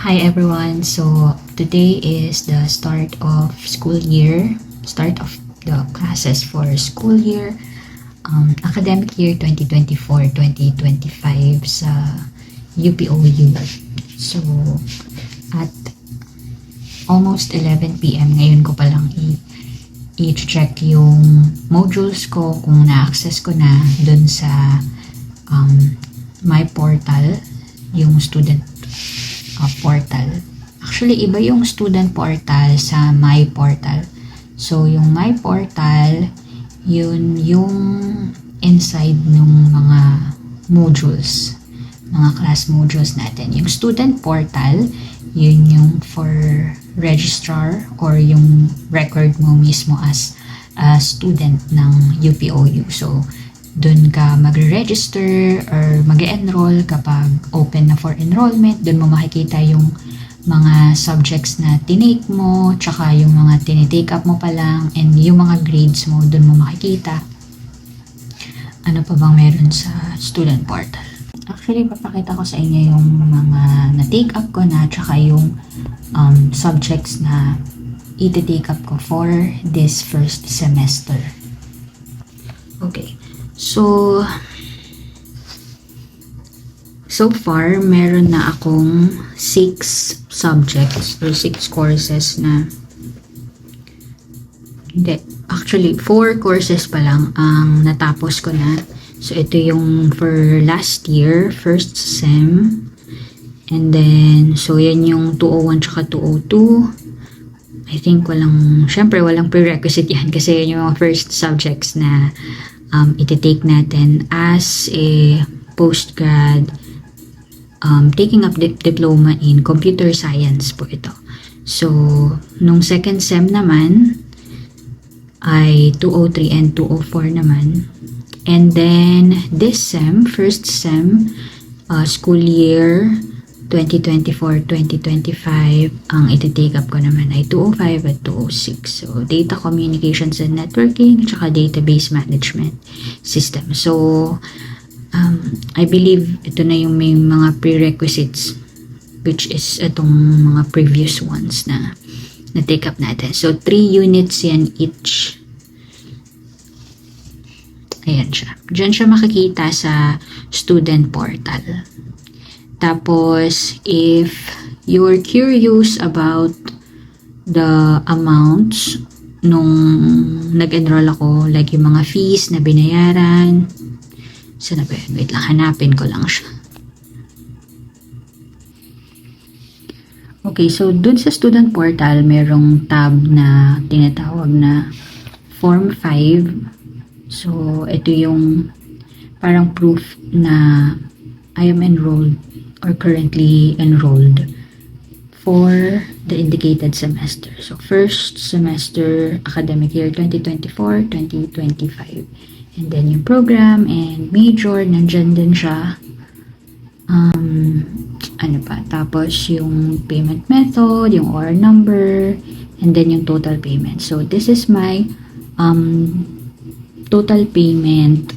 Hi everyone. So today is the start of school year, start of the classes for school year, academic year 2024-2025 sa UPOU. So at almost 11 p.m. ngayon ko palang i-check yung modules ko kung na-access ko na dun sa my portal, yung student portal. Actually, iba yung student portal sa my portal. So, yung my portal, yun yung inside ng mga modules, mga class modules natin. Yung student portal, yun yung for registrar or yung record mo mismo as a student ng UPOU. So, dun ka magre-register or mag-enroll kapag open na for enrollment. Dun mo makikita yung mga subjects na tinake mo, tsaka yung mga tinitake up mo pa lang, and yung mga grades mo, dun mo makikita. Ano pa bang meron sa student portal? Actually, papakita ko sa inyo yung mga na-take up ko na, tsaka yung subjects na iti-take up ko for this first semester. Okay. So far, meron na akong 6 subjects or 6 courses na actually 4 courses pa lang ang natapos ko na. So ito yung for last year, first sem, and then so yan yung 201 tsaka 202. I think syempre walang prerequisite yan kasi yan yung mga first subjects na iti-take natin as a postgrad taking up diploma in computer science po ito. So, nung second sem naman ay 203 and 204 naman. And then, this sem, first sem, school year 2024-2025, ang iti-take up ko naman ay 205 at 206. So, data communications and networking, at saka database management system. So, I believe ito na yung may mga prerequisites, which is itong mga previous ones na na-take up natin. So, 3 units yan each. Ayan siya. Diyan siya makikita sa student portal. Tapos, if you're curious about the amounts nung nag-enroll ako, like yung mga fees na binayaran, saan na ba yun? Wait lang, hanapin ko lang siya. Okay, so dun sa student portal, merong tab na tinatawag na Form 5. So, ito yung parang proof na I am enrolled or currently enrolled for the indicated semester. So, first semester academic year 2024-2025. And then yung program and major, nandyan din siya. Ano pa? Tapos yung payment method, yung OR number, and then yung total payment. So, this is my total payment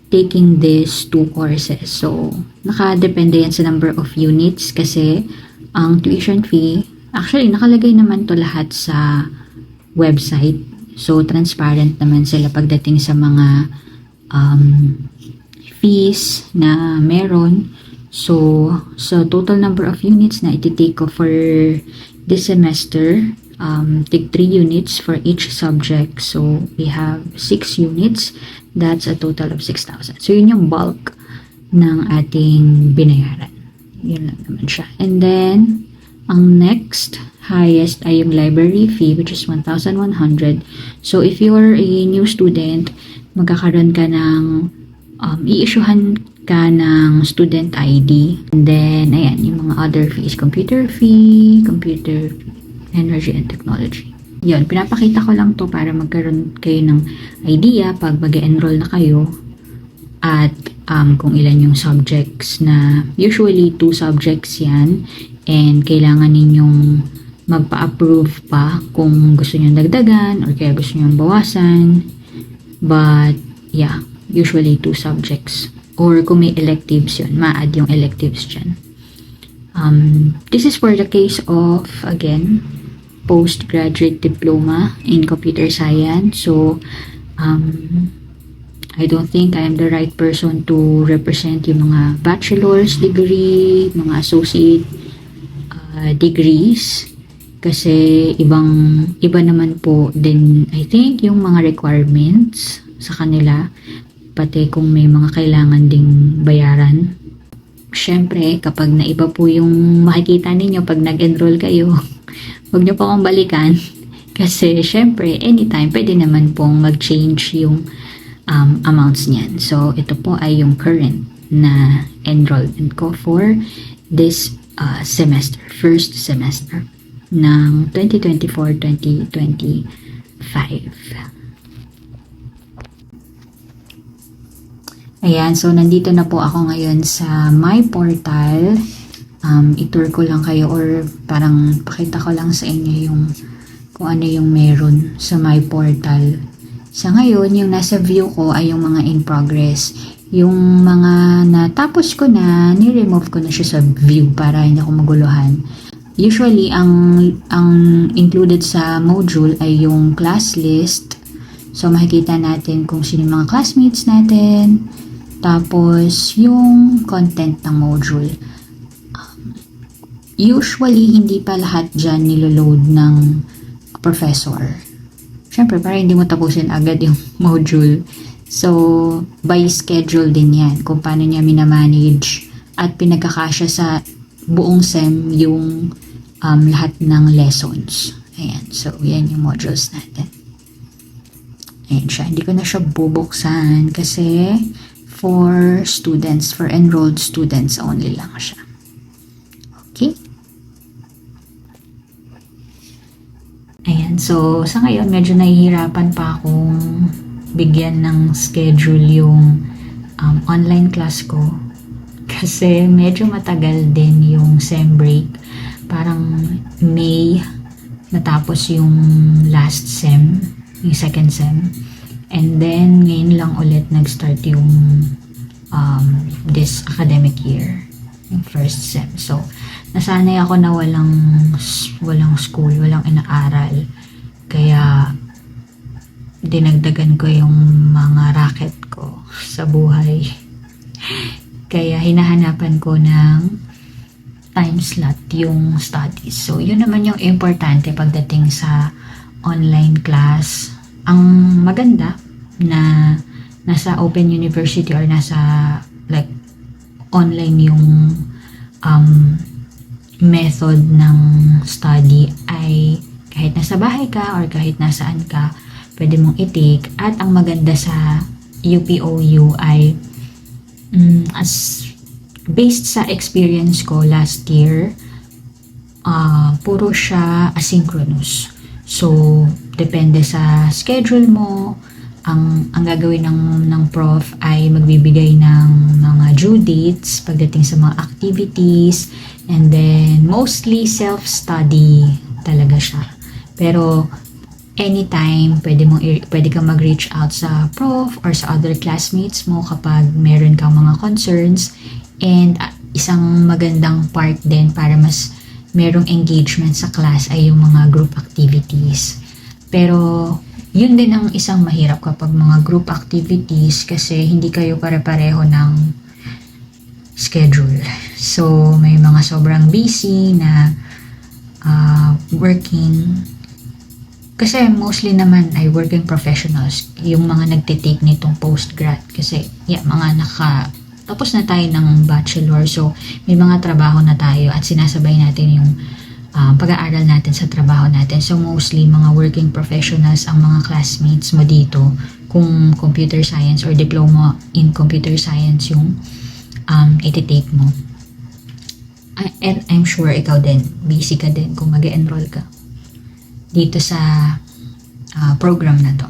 taking these 2 courses. So, nakadepende yan sa number of units kasi ang tuition fee, actually nakalagay naman to lahat sa website. So, transparent naman sila pagdating sa mga fees na meron. So, total number of units na iti-take ko for this semester, take 3 units for each subject. So, we have 6 units. That's a total of 6,000. So, yun yung bulk ng ating binayaran. Yun lang naman siya. And then, ang next highest ay yung library fee, which is 1,100. So, if you're a new student, magkakaroon ka ng, i-issuehan ka ng student ID. And then, ayan, yung mga other fees, computer fee, energy and technology. Yun, pinapakita ko lang to para magkaroon kayo ng idea pag mag-enroll na kayo at kung ilan yung subjects na usually 2 subjects yan and kailangan ninyong magpa-approve pa kung gusto nyo dagdagan or kaya gusto nyo bawasan. But yeah, usually 2 subjects or kung may electives yun, ma-add yung electives dyan. This is for the case of, again, postgraduate diploma in computer science. So, I don't think I am the right person to represent yung mga bachelor's degree, mga associate degrees. Kasi iba naman po din, I think, yung mga requirements sa kanila. Pati kung may mga kailangan ding bayaran. Siyempre, kapag naiba po yung makikita ninyo pag nag-enroll kayo, huwag nyo po akong balikan. Kasi, siyempre, anytime, pwede naman pong mag-change yung amounts niyan. So, ito po ay yung current na enrollment ko for this semester, first semester ng 2024-2025. Ayan, so nandito na po ako ngayon sa my portal. I-tour ko lang kayo or parang pakita ko lang sa inyo yung kung ano yung meron sa my portal. Sa ngayon, yung nasa view ko ay yung mga in progress. Yung mga natapos ko na, ni-remove ko na siya sa view para hindi ako maguluhan. Usually, ang included sa module ay yung class list. So, makikita natin kung sino yung mga classmates natin. Tapos, yung content ng module. Usually, hindi pa lahat dyan niloload ng professor. Siyempre, para hindi mo tapusin agad yung module. So, by schedule din yan. Kung paano niya minamanage at pinagkakasya sa buong SEM yung lahat ng lessons. Ayan. So, yan yung modules natin. Ayan siya. Hindi ko na siya bubuksan kasi for students, for enrolled students only lang siya. Okay? Ayan. So, sa ngayon, medyo nahihirapan pa akong bigyan ng schedule yung online class ko. Kasi medyo matagal din yung SEM break. Parang May natapos yung last SEM, yung second SEM. And then, ngayon lang ulit nag-start yung this academic year, yung first SEM. So, nasanay ako na walang school, walang inaaral. Kaya, dinagdagan ko yung mga racket ko sa buhay. Kaya, hinahanapan ko ng time slot yung studies. So, yun naman yung importante pagdating sa online class. Ang maganda na nasa Open University or nasa like online yung method ng study ay kahit nasa bahay ka or kahit nasaan ka, pwede mong i-take. At ang maganda sa UPOU ay as based sa experience ko last year, puro siya asynchronous. So, depende sa schedule mo. Ang gagawin ng prof ay magbibigay ng mga due dates pagdating sa mga activities, and then mostly self-study talaga siya. Pero anytime, pwede kang mag-reach out sa prof or sa other classmates mo kapag meron kang mga concerns. And isang magandang part din para mas merong engagement sa class ay yung mga group activities. Pero yun din ang isang mahirap kapag mga group activities kasi hindi kayo pare-pareho ng schedule. So, may mga sobrang busy na working. Kasi mostly naman ay working professionals, yung mga nagtitake nitong postgrad. Kasi mga tapos na tayo ng bachelor, so may mga trabaho na tayo at sinasabay natin yung pag-aaral natin sa trabaho natin. So mostly mga working professionals ang mga classmates mo dito kung computer science or diploma in computer science yung iti-take mo. And I'm sure ikaw din, busy ka din kung mag-enroll ka dito sa program na to.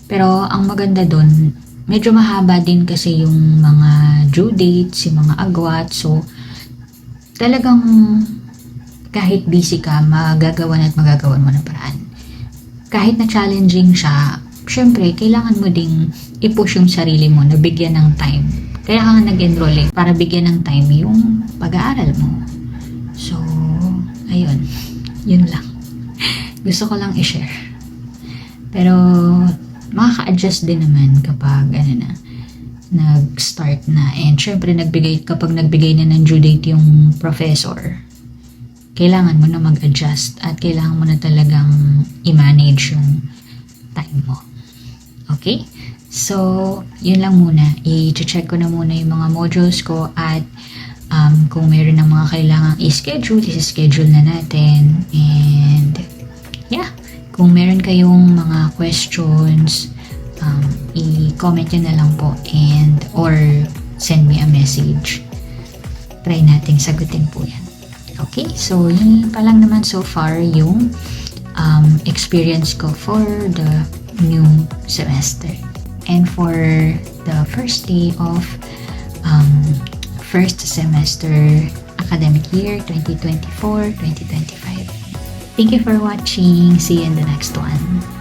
Pero ang maganda doon, medyo mahaba din kasi yung mga due dates, yung mga agwat. So, talagang kahit busy ka, magagawan mo ng paraan. Kahit na challenging siya, syempre, kailangan mo ding i-push yung sarili mo na bigyan ng time. Kaya ka nag-enroll para bigyan ng time yung pag-aaral mo. ayun, yun lang. Gusto ko lang i-share. Pero, makaka-adjust din naman kapag, nag-start na. And syempre, kapag nagbigay na ng due date yung professor, kailangan mo na mag-adjust at kailangan mo na talagang i-manage yung time mo. Okay? So, yun lang muna. I-check ko na muna yung mga modules ko at kung meron ng mga kailangang i-schedule, i-schedule na natin. And, yeah. Kung meron kayong mga questions, i-comment nyo na lang po or send me a message. Try nating sagutin po yan. Okay? So, yun pa lang naman so far yung experience ko for the new semester. And for the first day of first semester academic year 2024-2025. Thank you for watching. See you in the next one.